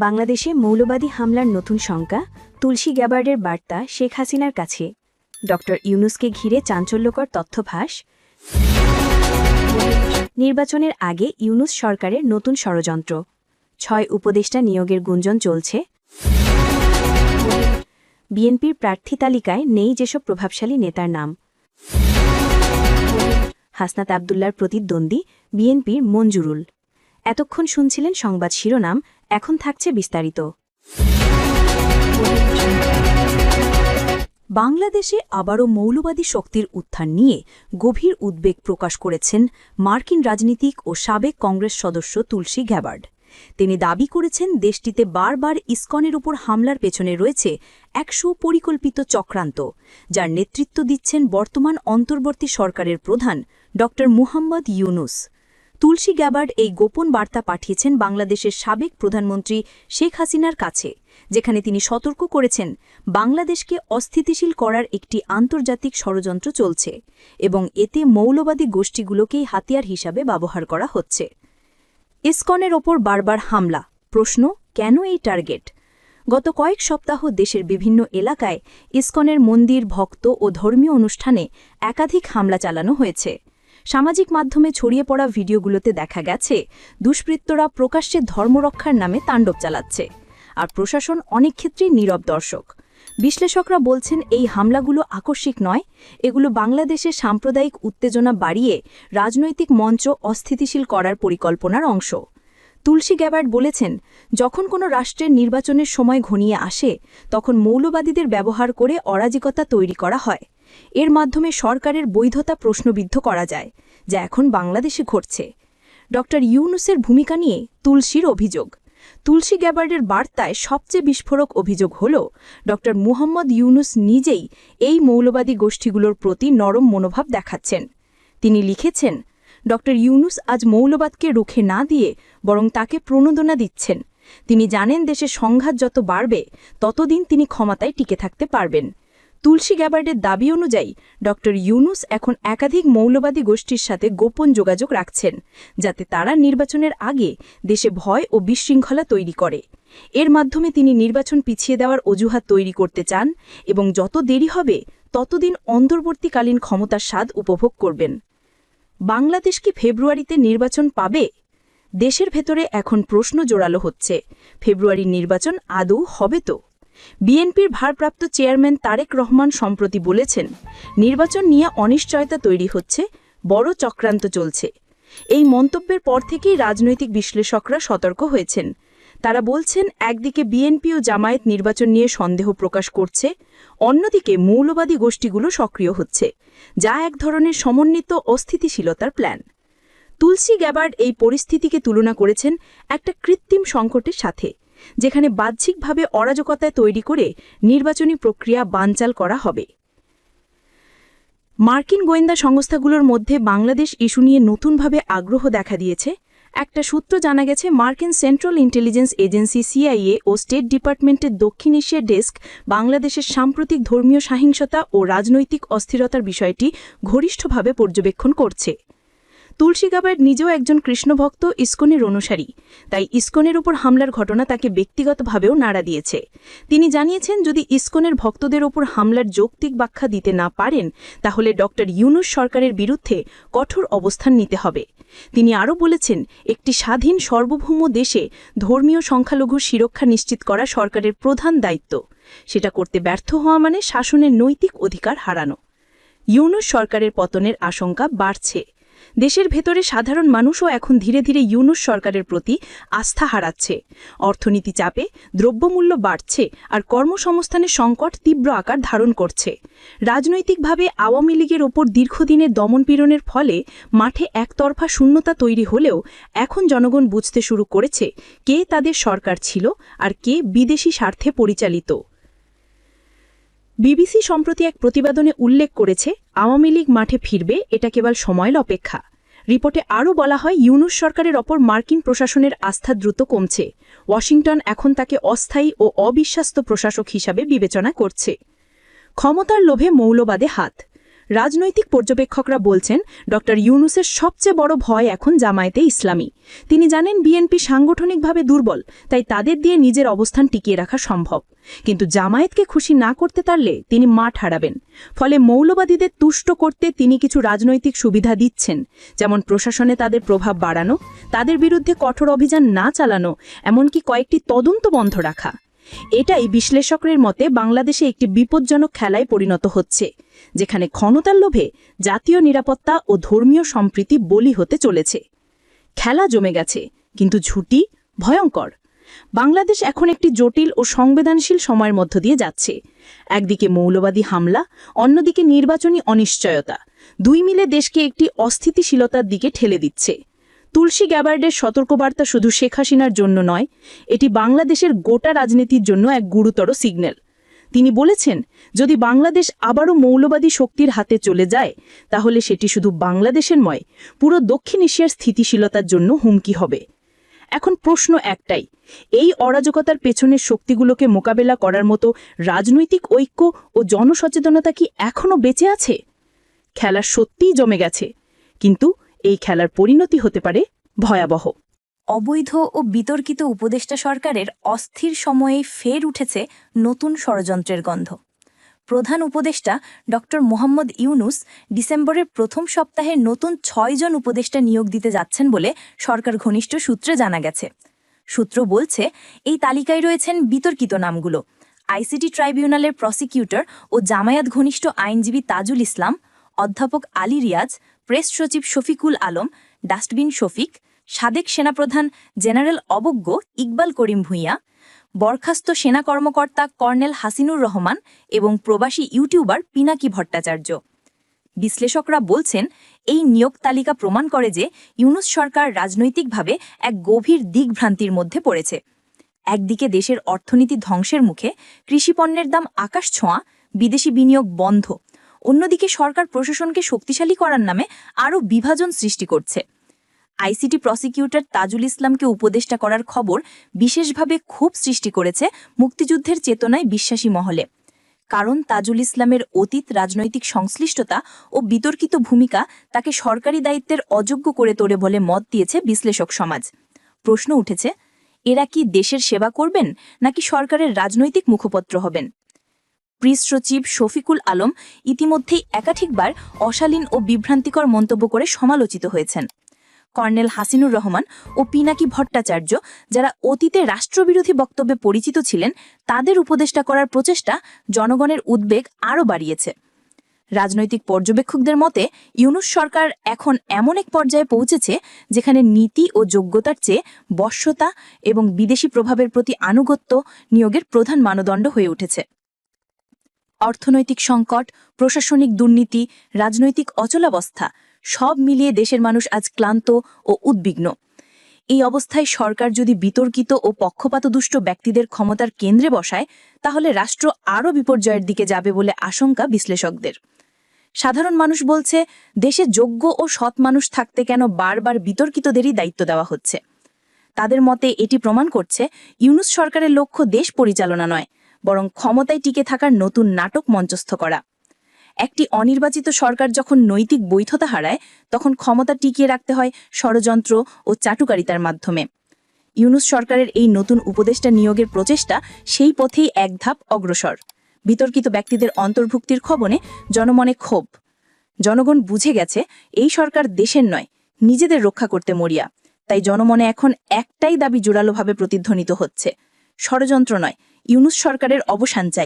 বাংলাদেশে মৌলবাদী হামলার নতুন শঙ্কা, তুলসী গ্যাবার্ডের বার্তা শেখ হাসিনার কাছে, ডক্টর ইউনুসকে ঘিরে চাঞ্চল্যকর তথ্য ফাঁস, নির্বাচনের আগে ইউনুস সরকারের নতুন ষড়যন্ত্র, ৬ উপদেষ্টা নিয়োগের গুঞ্জন চলছে, বিএনপির প্রার্থী তালিকায় নেই যেসব প্রভাবশালী নেতার নাম, হাসনাত আবদুল্লার প্রতিদ্বন্দ্বী বিএনপির মঞ্জুরুল। এতক্ষণ শুনছিলেন সংবাদ শিরোনাম, এখন থাকছে বিস্তারিত। বাংলাদেশে আবারও মৌলবাদী শক্তির উত্থান নিয়ে গভীর উদ্বেগ প্রকাশ করেছেন মার্কিন রাজনীতিক ও সাবেক কংগ্রেস সদস্য তুলসী গ্যাবার্ড। তিনি দাবি করেছেন দেশটিতে বারবার ইসকনের উপর হামলার পেছনে রয়েছে এক সুপরিকল্পিত চক্রান্ত, যার নেতৃত্ব দিচ্ছেন বর্তমান অন্তর্বর্তী সরকারের প্রধান ড মুহাম্মদ ইউনুস। তুলসী গ্যাবার্ড এই গোপন বার্তা পাঠিয়েছেন বাংলাদেশের সাবেক প্রধানমন্ত্রী শেখ হাসিনার কাছে, যেখানে তিনি সতর্ক করেছেন বাংলাদেশকে অস্থিতিশীল করার একটি আন্তর্জাতিক ষড়যন্ত্র চলছে এবং এতে মৌলবাদী গোষ্ঠীগুলোকেই হাতিয়ার হিসাবে ব্যবহার করা হচ্ছে। ইসকনের ওপর বারবার হামলা, প্রশ্ন, কেন এই টার্গেট? গত কয়েক সপ্তাহ দেশের বিভিন্ন এলাকায় ইসকনের মন্দির, ভক্ত ও ধর্মীয় অনুষ্ঠানে একাধিক হামলা চালানো হয়েছে। সামাজিক মাধ্যমে ছড়িয়ে পড়া ভিডিওগুলোতে দেখা গেছে দুষ্কৃতরা প্রকাশ্যে ধর্মরক্ষার নামে তাণ্ডব চালাচ্ছে, আর প্রশাসন অনেক ক্ষেত্রেই নীরব দর্শক। বিশ্লেষকরা বলছেন এই হামলাগুলো আকস্মিক নয়, এগুলো বাংলাদেশের সাম্প্রদায়িক উত্তেজনা বাড়িয়ে রাজনৈতিক মঞ্চ অস্থিতিশীল করার পরিকল্পনার অংশ। তুলসী গ্যাবার্ড বলেছেন, যখন কোনো রাষ্ট্রের নির্বাচনের সময় ঘনিয়ে আসে তখন মৌলবাদীদের ব্যবহার করে অরাজকতা তৈরি করা হয়। এর মাধ্যমে সরকারের বৈধতা প্রশ্নবিদ্ধ করা যায়, যা এখন বাংলাদেশে ঘটছে। ড ইউনুসের ভূমিকা নিয়ে তুলসীর অভিযোগ। তুলসী গ্যাবার্ডের বার্তায় সবচেয়ে বিস্ফোরক অভিযোগ হল ড মুহাম্মদ ইউনুস নিজেই এই মৌলবাদী গোষ্ঠীগুলোর প্রতি নরম মনোভাব দেখাচ্ছেন। তিনি লিখেছেন, ড ইউনুস আজ মৌলবাদকে রুখে না দিয়ে বরং তাকে প্রণোদনা দিচ্ছেন। তিনি জানেন দেশে সংঘাত যত বাড়বে ততদিন তিনি ক্ষমতায় টিকে থাকতে পারবেন। তুলসী গ্যাবার্ডের দাবি অনুযায়ী ড ইউনুস এখন একাধিক মৌলবাদী গোষ্ঠীর সাথে গোপন যোগাযোগ রাখছেন, যাতে তারা নির্বাচনের আগে দেশে ভয় ও বিশৃঙ্খলা তৈরি করে। এর মাধ্যমে তিনি নির্বাচন পিছিয়ে দেওয়ার অজুহাত তৈরি করতে চান এবং যত দেরি হবে ততদিন অন্তর্বর্তীকালীন ক্ষমতার স্বাদ উপভোগ করবেন। বাংলাদেশ কি ফেব্রুয়ারিতে নির্বাচন পাবে? দেশের ভেতরে এখন প্রশ্ন জোরালো হচ্ছে, ফেব্রুয়ারির নির্বাচন আদৌ হবে তো? বিএনপির ভারপ্রাপ্ত চেয়ারম্যান তারেক রহমান সম্প্রতি বলেছেন, নির্বাচন নিয়ে অনিশ্চয়তা তৈরি হচ্ছে, বড় চক্রান্ত চলছে। এই মন্তব্যের পর থেকেই রাজনৈতিক বিশ্লেষকরা সতর্ক হয়েছেন। তারা বলছেন, একদিকে বিএনপি ও জামায়াত নির্বাচন নিয়ে সন্দেহ প্রকাশ করছে, অন্যদিকে মৌলবাদী গোষ্ঠীগুলো সক্রিয় হচ্ছে, যা এক ধরনের সমন্বিত অস্থিতিশীলতার প্ল্যান। তুলসী গ্যাবার্ড এই পরিস্থিতিকে তুলনা করেছেন একটা কৃত্রিম সংকটের সাথে, যেখানে বাহ্যিকভাবে অরাজকতা তৈরি করে নির্বাচনী প্রক্রিয়া বানচাল করা হবে। মার্কিন গোয়েন্দা সংস্থাগুলোর মধ্যে বাংলাদেশ ইস্যু নিয়ে নতুনভাবে আগ্রহ দেখা দিয়েছে। একটা সূত্র জানা গেছে, মার্কিন সেন্ট্রাল ইন্টেলিজেন্স এজেন্সি সিআইএ ও স্টেট ডিপার্টমেন্টের দক্ষিণ এশিয়া ডেস্ক বাংলাদেশের সাম্প্রতিক ধর্মীয় সহিংসতা ও রাজনৈতিক অস্থিরতার বিষয়টি ঘনিষ্ঠভাবে পর্যবেক্ষণ করছে। তুলসী গ্যাবার্ড নিজেও একজন কৃষ্ণভক্ত, ইসকনের অনুসারী, তাই ইসকনের উপর হামলার ঘটনা তাকে ব্যক্তিগতভাবেও নাড়া দিয়েছে। তিনি জানিয়েছেন, যদি ইসকনের ভক্তদের ওপর হামলার যৌক্তিক ব্যাখ্যা দিতে না পারেন তাহলে ড ইউনুস সরকারের বিরুদ্ধে কঠোর অবস্থান নিতে হবে। তিনি আরও বলেছেন, একটি স্বাধীন সার্বভৌম দেশে ধর্মীয় সংখ্যালঘুর সুরক্ষা নিশ্চিত করা সরকারের প্রধান দায়িত্ব। সেটা করতে ব্যর্থ হওয়া মানে শাসনের নৈতিক অধিকার হারানো। ইউনুস সরকারের পতনের আশঙ্কা বাড়ছে। দেশের ভেতরে সাধারণ মানুষও এখন ধীরে ধীরে ইউনুস সরকারের প্রতি আস্থা হারাচ্ছে। অর্থনীতি চাপে দ্রব্যমূল্য বাড়ছে আর কর্মসংস্থানের সংকট তীব্র আকার ধারণ করছে। রাজনৈতিকভাবে আওয়ামী লীগের ওপর দীর্ঘদিনের দমনপীড়নের ফলে মাঠে একতরফা শূন্যতা তৈরি হলেও এখন জনগণ বুঝতে শুরু করেছে কে তাদের সরকার ছিল আর কে বিদেশি স্বার্থে পরিচালিত। বিবিসি সম্প্রতি এক প্রতিবেদনে উল্লেখ করেছে, আওয়ামী লীগ মাঠে ফিরবে, এটা কেবল সময়ের অপেক্ষা। রিপোর্টে আরও বলা হয়, ইউনুস সরকারের ওপর মার্কিন প্রশাসনের আস্থা দ্রুত কমছে। ওয়াশিংটন এখন তাকে অস্থায়ী ও অবিশ্বাস্ত প্রশাসক হিসাবে বিবেচনা করছে। ক্ষমতার লোভে মৌলবাদে হাত। রাজনৈতিক পর্যবেক্ষকরা বলছেন ডক্টর ইউনূসের সবচেয়ে বড় ভয় এখন জামায়াতে ইসলামী। তিনি জানেন বিএনপি সাংগঠনিকভাবে দুর্বল, তাই তাদের দিয়ে নিজের অবস্থান টিকিয়ে রাখা সম্ভব। কিন্তু জামায়াতকে খুশি না করতে পারলে তিনি মাঠ হারাবেন। ফলে মৌলবাদীদের তুষ্ট করতে তিনি কিছু রাজনৈতিক সুবিধা দিচ্ছেন, যেমন প্রশাসনে তাদের প্রভাব বাড়ানো, তাদের বিরুদ্ধে কঠোর অভিযান না চালানো, এমনকি কয়েকটি তদন্ত বন্ধ রাখা। এটাই বিশ্লেষকদের মতে বাংলাদেশে একটি বিপজ্জনক খেলায় পরিণত হচ্ছে, যেখানে ক্ষমতার লোভে জাতীয় নিরাপত্তা ও ধর্মীয় সম্প্রীতি বলি হতে চলেছে। খেলা জমে গেছে, কিন্তু ঝুঁটি ভয়ঙ্কর। বাংলাদেশ এখন একটি জটিল ও সংবেদনশীল সময়ের মধ্য দিয়ে যাচ্ছে। একদিকে মৌলবাদী হামলা, অন্যদিকে নির্বাচনী অনিশ্চয়তা, দুই মিলে দেশকে একটি অস্থিতিশীলতার দিকে ঠেলে দিচ্ছে। তুলসী গ্যাবার্ডের সতর্কবার্তা শুধু শেখ হাসিনার জন্য নয়, এটি বাংলাদেশের গোটা রাজনীতির জন্য এক গুরুতর সিগন্যাল। তিনি বলেছেন, যদি বাংলাদেশ আবারও মৌলবাদী শক্তির হাতে চলে যায়, তাহলে সেটি শুধু বাংলাদেশের নয়, পুরো দক্ষিণ এশিয়ার স্থিতিশীলতার জন্য হুমকি হবে। এখন প্রশ্ন একটাই, এই অরাজকতার পেছনের শক্তিগুলোকে মোকাবেলা করার মতো রাজনৈতিক ঐক্য ও জনসচেতনতা কি এখনও বেঁচে আছে? খেলা সত্যিই জমে গেছে, কিন্তু এই খেলার পরিণতি হতে পারে ভয়াবহ। অবৈধ ও বিতর্কিত উপদেষ্টা সরকারের অস্থির সময়ে ফের উঠেছে নতুন ষড়যন্ত্রের গন্ধ। প্রধান উপদেষ্টা ডক্টর মোহাম্মদ ইউনূস ডিসেম্বরের প্রথম সপ্তাহে নতুন ৬ জন উপদেষ্টা নিয়োগ দিতে যাচ্ছেন বলে সরকার ঘনিষ্ঠ সূত্রে জানা গেছে। সূত্র বলছে, এই তালিকায় রয়েছেন বিতর্কিত নামগুলো: আইসিটি ট্রাইব্যুনালের প্রসিকিউটর ও জামায়াত ঘনিষ্ঠ আইনজীবী তাজুল ইসলাম, অধ্যাপক আলী রিয়াজ, প্রেস সচিব শফিকুল আলম, ডাস্টবিন শফিক, সাবেক সেনাপ্রধান জেনারেল অবজ্ঞ ইকবাল করিম ভূঁইয়া, বরখাস্ত সেনা কর্মকর্তা কর্নেল হাসিনুর রহমান এবং প্রবাসী ইউটিউবার পিনাকি ভট্টাচার্য। বিশ্লেষকরা বলছেন, এই নিয়োগ তালিকা প্রমাণ করে যে ইউনূস সরকার রাজনৈতিকভাবে এক গভীর দিকভ্রান্তির মধ্যে পড়েছে। একদিকে দেশের অর্থনীতি ধ্বংসের মুখে, কৃষিপণ্যের দাম আকাশ ছোঁয়া, বিদেশি বিনিয়োগ বন্ধ; অন্যদিকে সরকার প্রশাসনকে শক্তিশালী করার নামে আরও বিভাজন সৃষ্টি করছে। আইসিটি প্রসিকিউটর তাজুল ইসলামকে উপদেষ্টা করার খবর বিশেষভাবে ক্ষোভ সৃষ্টি করেছে মুক্তিযুদ্ধের চেতনায় বিশ্বাসী মহলে। কারণ তাজুল ইসলামের অতীত রাজনৈতিক সংশ্লিষ্টতা ও বিতর্কিত ভূমিকা তাকে সরকারি দায়িত্বের অযোগ্য করে তোলে বলে মত দিয়েছে বিশ্লেষক সমাজ। প্রশ্ন উঠেছে, এরা কি দেশের সেবা করবেন নাকি সরকারের রাজনৈতিক মুখপত্র হবেন? প্রেস সচিব শফিকুল আলম ইতিমধ্যেই একাধিকবার অশালীন ও বিভ্রান্তিকর মন্তব্য করে সমালোচিত হয়েছেন। কর্নেল হাসিনুর রহমান ও পিনাকি ভট্টাচার্য, যারা অতীতে রাষ্ট্রবিরোধী বক্তব্যে পরিচিত ছিলেন, তাদের উপদেষ্টা করার প্রচেষ্টা জনগণের উদ্বেগ আরও বাড়িয়েছে। রাজনৈতিক পর্যবেক্ষকদের মতে ইউনূস সরকার এখন এমন এক পর্যায়ে পৌঁছেছে যেখানে নীতি ও যোগ্যতার চেয়ে বশ্যতা এবং বিদেশি প্রভাবের প্রতি আনুগত্য নিয়োগের প্রধান মানদণ্ড হয়ে উঠেছে। অর্থনৈতিক সংকট, প্রশাসনিক দুর্নীতি, রাজনৈতিক অচলাবস্থা সব মিলিয়ে দেশের মানুষ আজ ক্লান্ত ও উদ্বিগ্ন। এই অবস্থায় সরকার যদি বিতর্কিত ও পক্ষপাতদুষ্ট ব্যক্তিদের ক্ষমতার কেন্দ্রে বসায়, তাহলে রাষ্ট্র আরও বিপর্যয়ের দিকে যাবে বলে আশঙ্কা বিশ্লেষকদের। সাধারণ মানুষ বলছে, দেশে যোগ্য ও সৎ মানুষ থাকতে কেন বারবার বিতর্কিতদেরই দায়িত্ব দেওয়া হচ্ছে? তাদের মতে এটি প্রমাণ করছে ইউনূস সরকারের লক্ষ্য দেশ পরিচালনা নয়, বরং ক্ষমতায় টিকে থাকার নতুন নাটক মঞ্চস্থ করা। একটি অনির্বাচিত সরকার যখন নৈতিক বৈধতা হারায়, তখন ক্ষমতা টিকিয়ে রাখতে হয় ষড়যন্ত্র ও চাটুকারিতার মাধ্যমে। ইউনূস সরকারের এই নতুন উপদেষ্টা নিয়োগের প্রচেষ্টা সেই পথেই এক ধাপ অগ্রসর। বিতর্কিত ব্যক্তিদের অন্তর্ভুক্তির খবরে জনমনে ক্ষোভ। জনগণ বুঝে গেছে এই সরকার দেশের নয়, নিজেদের রক্ষা করতে মরিয়া। তাই জনমনে এখন একটাই দাবি জোরালোভাবে প্রতিধ্বনিত হচ্ছে, ষড়যন্ত্র নয়, ইউনূস সরকারের অবসান চাই।